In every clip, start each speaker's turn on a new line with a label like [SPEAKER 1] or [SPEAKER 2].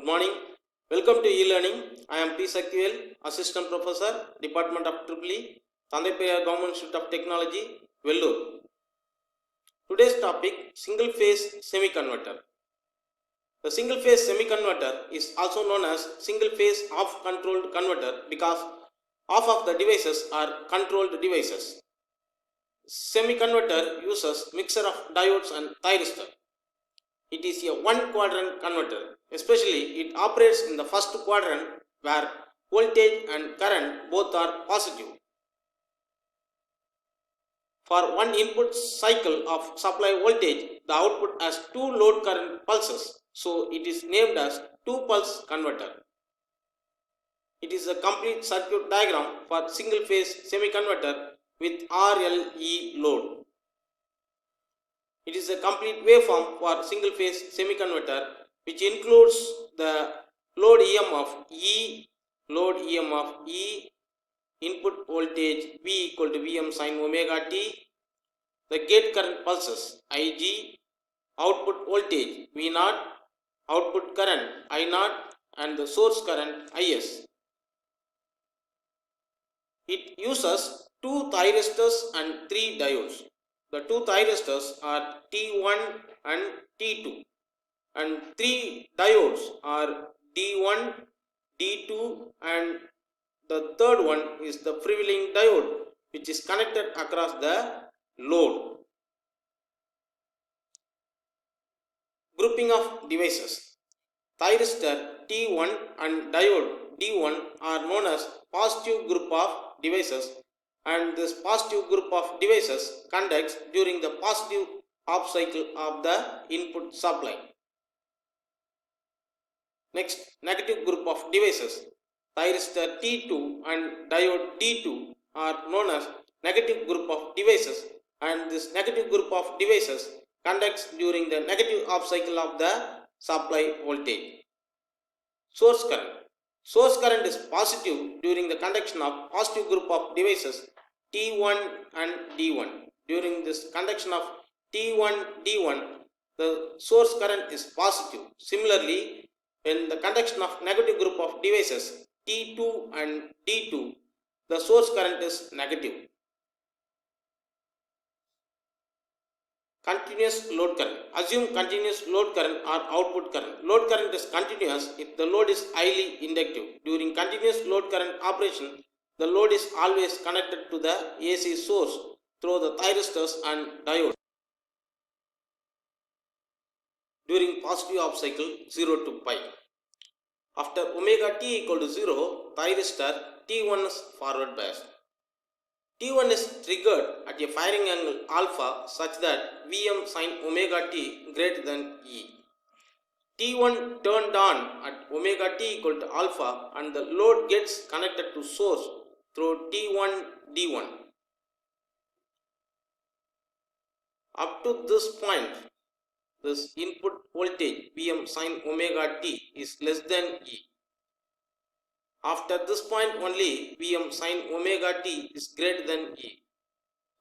[SPEAKER 1] Good morning. Welcome to e-learning. I am P. Sakyvel, Assistant Professor, Department of EEE, Thandaipayar Government Institute of Technology, Vellore. Today's topic, single phase semiconductor. The single phase semiconductor is also known as single phase off controlled converter because half of the devices are controlled devices. Semiconductor uses mixture of diodes and thyristor. It is a one quadrant converter, especially it operates in the first quadrant where voltage and current both are positive. For one input cycle of supply voltage, the output has two load current pulses, so it is named as two-pulse converter. It is a complete circuit diagram for single phase semiconductor with RLE load. It is a complete waveform for single phase semiconductor which includes the load EMF E, input voltage V equal to Vm sin omega t, the gate current pulses Ig, output voltage V0, output current I0 and the source current Is. It uses two thyristors and three diodes. The two thyristors are T1 and T2 and three diodes are D1, D2 and the third one is the freewheeling diode which is connected across the load. Grouping of devices. Thyristor T1 and diode D1 are known as positive group of devices, and this positive group of devices conducts during the positive half cycle of the input supply. Next, negative group of devices. Thyristor T2 and diode D2 are known as negative group of devices, and this negative group of devices conducts during the negative half cycle of the supply voltage. Source current. Source current is positive during the conduction of positive group of devices T1 and D1. During this conduction of T1, D1, the source current is positive. Similarly, when the conduction of negative group of devices T2 and D2, the source current is negative. Continuous load current. Assume continuous load current or output current. Load current is continuous if the load is highly inductive. During continuous load current operation, the load is always connected to the AC source through the thyristors and diodes. During positive half cycle 0 to pi. After omega t equal to 0, thyristor T1 is forward biased. T1 is triggered at a firing angle alpha such that Vm sin omega t greater than E. T1 turned on at omega t equal to alpha and the load gets connected to source through T1 D1. Up to this point, this input voltage Vm sin omega t is less than E. After this point only Vm sin omega t is greater than E.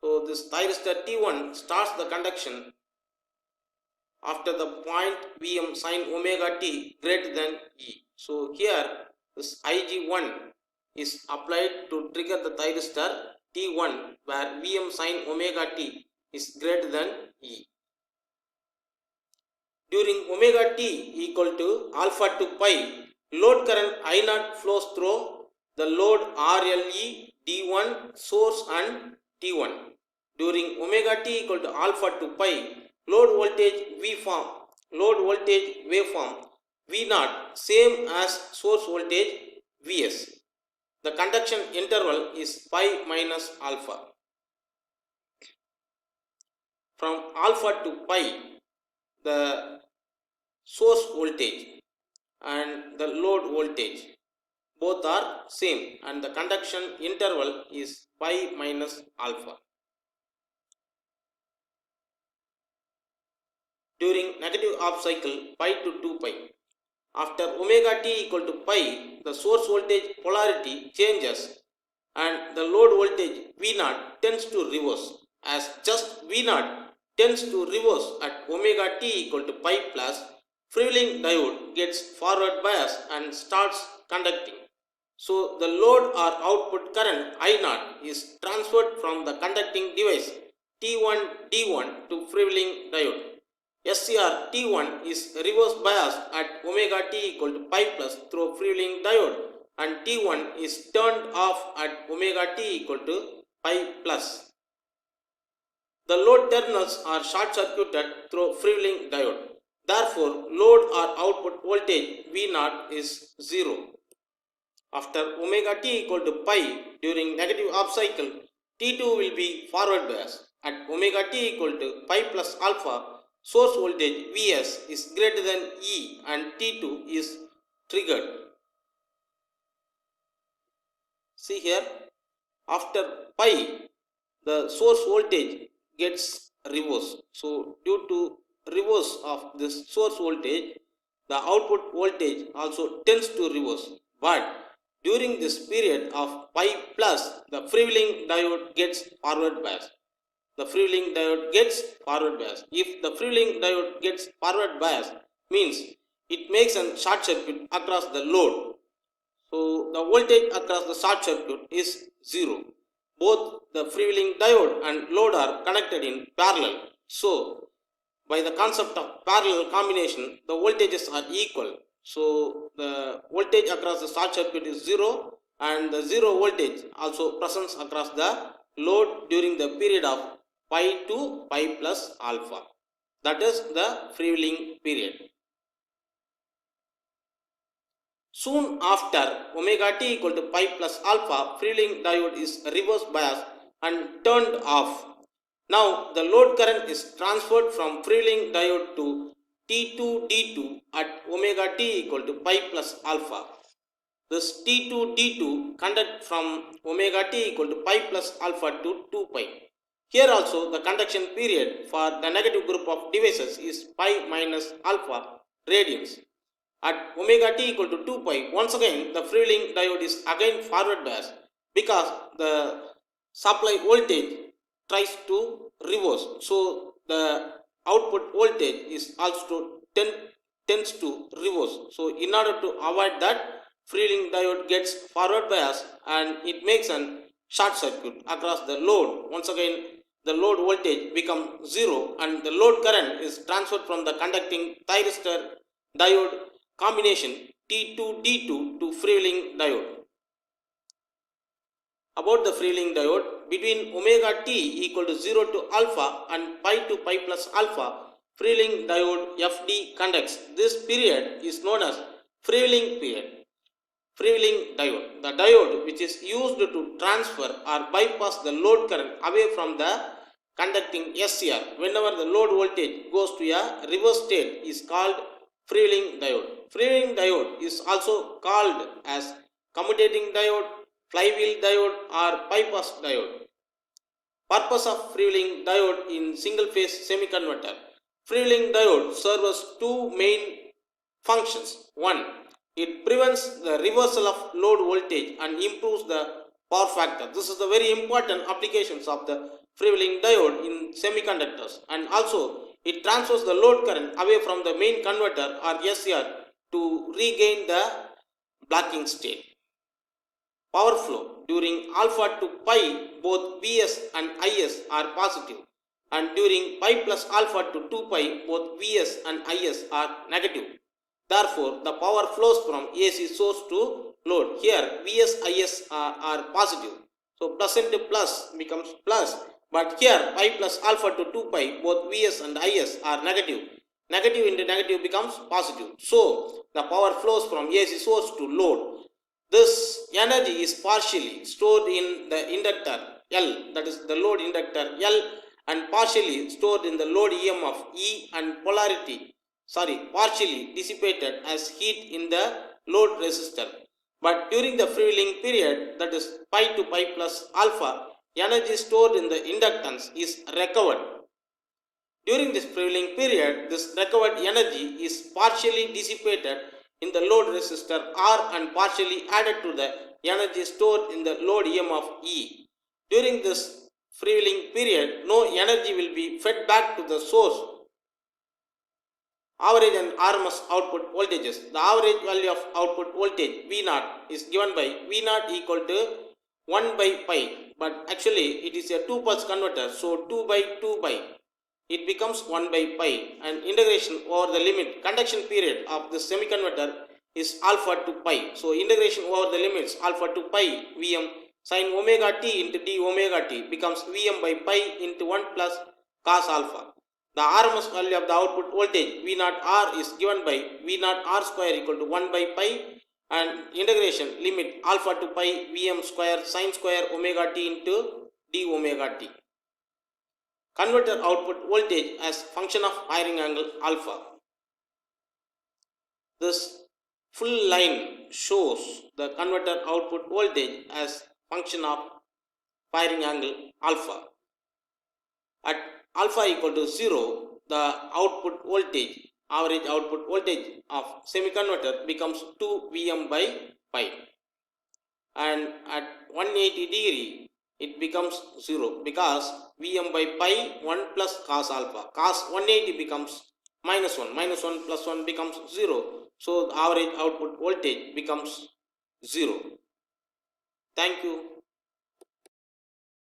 [SPEAKER 1] So this thyristor T1 starts the conduction after the point Vm sin omega t greater than E. So here this Ig1 is applied to trigger the thyristor T1 where Vm sin omega t is greater than E. During omega t equal to alpha to pi, load current I0 flows through the load RLE, D1, source and T1. During omega t equal to alpha to pi, load voltage waveform V0 same as source voltage Vs. The conduction interval is pi minus alpha. From alpha to pi, the source voltage and the load voltage both are same and the conduction interval is pi minus alpha. During negative half cycle pi to 2 pi, after omega t equal to pi, the source voltage polarity changes and the load voltage V0 tends to reverse, as just V0 tends to reverse at omega t equal to pi plus freewheeling diode gets forward bias and starts conducting. So the load or output current I0 is transferred from the conducting device T1 D1 to freewheeling diode. SCR T1 is reverse biased at omega t equal to pi plus through freewheeling diode, and T1 is turned off at omega t equal to pi plus. The load terminals are short circuited through freewheeling diode. Therefore, load or output voltage V0 is 0. After omega t equal to pi during negative half cycle, T2 will be forward bias. At omega t equal to pi plus alpha, source voltage Vs is greater than E and T2 is triggered. See here, after pi, the source voltage gets reversed. So due to reverse of this source voltage, the output voltage also tends to reverse. But during this period of pi plus, the freewheeling diode gets forward bias. The freewheeling diode gets forward bias. If the freewheeling diode gets forward bias, means it makes a short circuit across the load. So the voltage across the short circuit is 0. Both the freewheeling diode and load are connected in parallel. So by the concept of parallel combination, the voltages are equal. So the voltage across the short circuit is 0, and the 0 voltage also presents across the load during the period of pi to pi plus alpha. That is the freewheeling period. Soon after omega t equal to pi plus alpha, freewheeling diode is reverse biased and turned off. Now the load current is transferred from freewheeling diode to T2 D2 at omega t equal to pi plus alpha. This T2 D2 conduct from omega t equal to pi plus alpha to 2 pi. Here also the conduction period for the negative group of devices is pi minus alpha radians. At omega t equal to 2 pi, once again the freewheeling diode is again forward biased because the supply voltage tries to reverse. So the output voltage is also tends to reverse. So in order to avoid that, freewheeling diode gets forward bias and it makes a short circuit across the load. Once again the load voltage becomes 0 and the load current is transferred from the conducting thyristor diode combination T2 D2 to freewheeling diode. About the freewheeling diode, between omega t equal to 0 to alpha and pi to pi plus alpha, freewheeling diode FD conducts. This period is known as freewheeling period. Freewheeling diode, the diode which is used to transfer or bypass the load current away from the conducting SCR whenever the load voltage goes to a reverse state is called freewheeling diode. Freewheeling diode is also called as commutating diode, flywheel diode or bypass diode. Purpose of freewheeling diode in single phase semiconductor. Freewheeling diode serves two main functions. One, it prevents the reversal of load voltage and improves the power factor. This is the very important applications of the freewheeling diode in semiconductors, and also it transfers the load current away from the main converter or SCR to regain the blocking state. Power flow during alpha to pi, both Vs and Is are positive, and during pi plus alpha to 2 pi, both Vs and Is are negative. Therefore, the power flows from AC source to load. Here Vs, Is are positive. So plus into plus becomes plus. But here pi plus alpha to 2 pi, both Vs and Is are negative. Negative into negative becomes positive. So the power flows from AC source to load. This energy is partially stored in the inductor L, that is the load inductor L, and partially stored in the load EMF E, and partially dissipated as heat in the load resistor. But during the freewheeling period, that is pi to pi plus alpha, energy stored in the inductance is recovered. During this freewheeling period, this recovered energy is partially dissipated in the load resistor R and partially added to the energy stored in the load EMF E. During this freewheeling period, no energy will be fed back to the source. average and RMS output voltages. The average value of output voltage V0 is given by V0 equal to 1 by pi, but actually it is a 2 pulse converter, so 2 by 2 by it becomes 1 by pi, and integration over the limit conduction period of the semiconductor is alpha to pi. So integration over the limits alpha to pi Vm sin omega t into d omega t becomes Vm by pi into 1 plus cos alpha. The RMS value of the output voltage V0 R is given by V0 R square equal to 1 by pi, and integration limit alpha to pi Vm square sin square omega t into d omega t. Converter output voltage as function of firing angle alpha. This full line shows the converter output voltage as function of firing angle alpha. At alpha equal to 0, the output voltage, average output voltage of semiconductor becomes 2 Vm by pi, and at 180 degree it becomes 0 because Vm by pi 1 plus cos alpha. Cos 180 becomes minus 1, minus 1 plus 1 becomes 0, so the average output voltage becomes 0. Thank you.